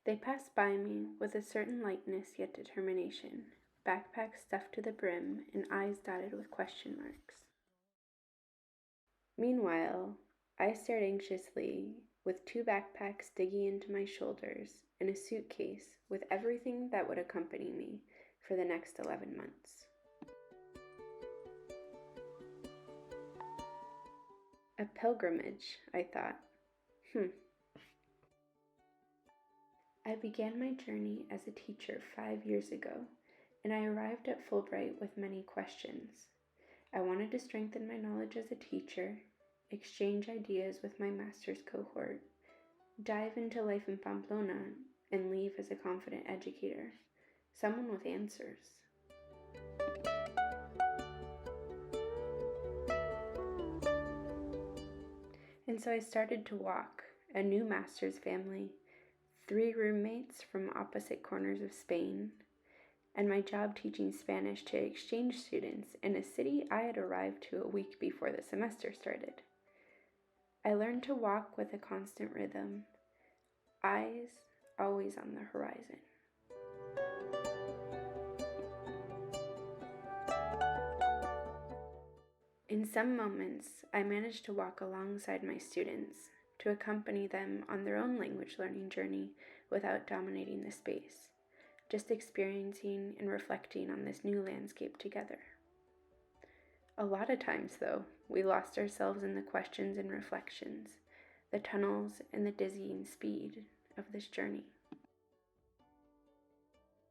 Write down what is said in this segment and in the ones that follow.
They passed by me with a certain lightness yet determination, backpacks stuffed to the brim and eyes dotted with question marks. Meanwhile, I stared anxiously with 2 backpacks digging into my shoulders and a suitcase with everything that would accompany me for the next 11 months. A pilgrimage, I thought. I began my journey as a teacher 5 years ago, and I arrived at Fulbright with many questions. I wanted to strengthen my knowledge as a teacher, exchange ideas with my master's cohort, dive into life in Pamplona, and leave as a confident educator, someone with answers. And so I started to walk, a new master's family, 3 roommates from opposite corners of Spain, and my job teaching Spanish to exchange students in a city I had arrived to a week before the semester started. I learned to walk with a constant rhythm, eyes always on the horizon. In some moments, I managed to walk alongside my students, to accompany them on their own language learning journey without dominating the space, just experiencing and reflecting on this new landscape together. A lot of times, though, we lost ourselves in the questions and reflections, the tunnels and the dizzying speed of this journey.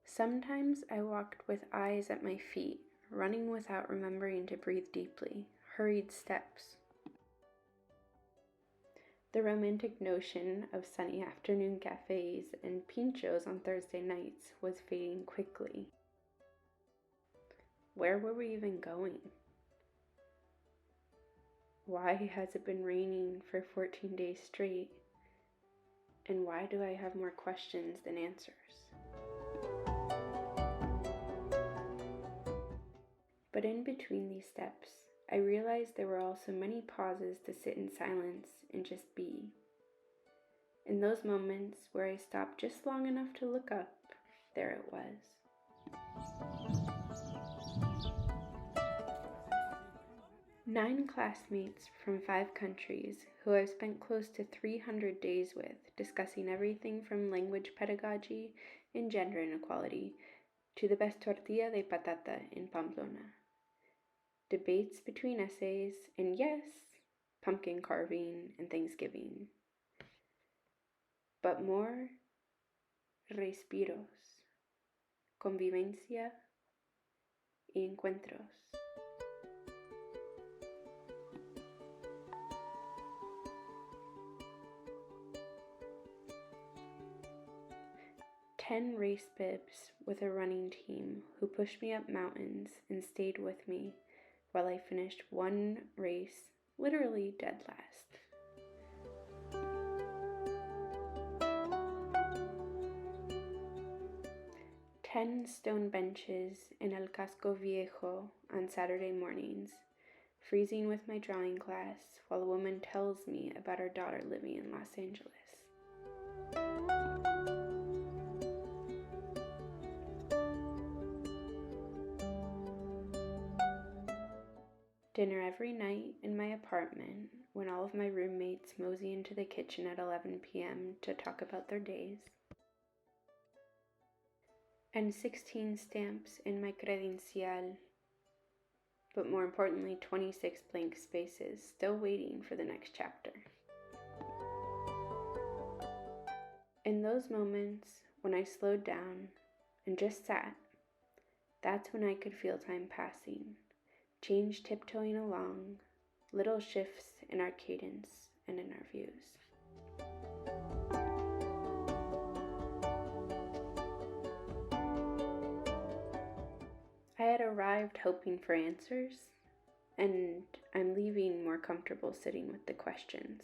Sometimes I walked with eyes at my feet, running without remembering to breathe deeply, hurried steps. The romantic notion of sunny afternoon cafes and pinchos on Thursday nights was fading quickly. Where were we even going? Why has it been raining for 14 days straight? And why do I have more questions than answers? But in between these steps, I realized there were also many pauses to sit in silence and just be. In those moments where I stopped just long enough to look up, there it was. Nine classmates from 5 countries who I've spent close to 300 days with, discussing everything from language pedagogy and gender inequality to the best tortilla de patata in Pamplona. Debates between essays, and yes, pumpkin carving and Thanksgiving. But more respiros, convivencia y encuentros. Ten race bibs with a running team who pushed me up mountains and stayed with me while I finished one race, literally dead last. Ten stone benches in El Casco Viejo on Saturday mornings, freezing with my drawing class while a woman tells me about her daughter living in Los Angeles. Dinner every night in my apartment when all of my roommates mosey into the kitchen at 11 p.m. to talk about their days. And 16 stamps in my credencial, but more importantly 26 blank spaces still waiting for the next chapter. In those moments when I slowed down and just sat, that's when I could feel time passing. Change tiptoeing along, little shifts in our cadence and in our views. I had arrived hoping for answers, and I'm leaving more comfortable sitting with the questions.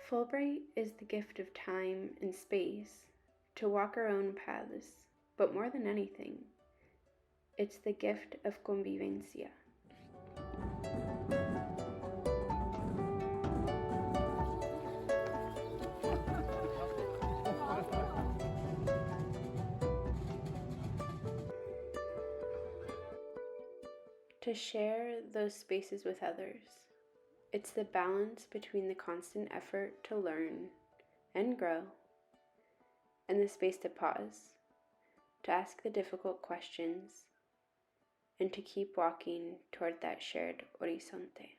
Fulbright is the gift of time and space to walk our own paths. But more than anything, it's the gift of convivencia. to share those spaces with others. It's the balance between the constant effort to learn and grow and the space to pause, to ask the difficult questions, and to keep walking toward that shared horizonte.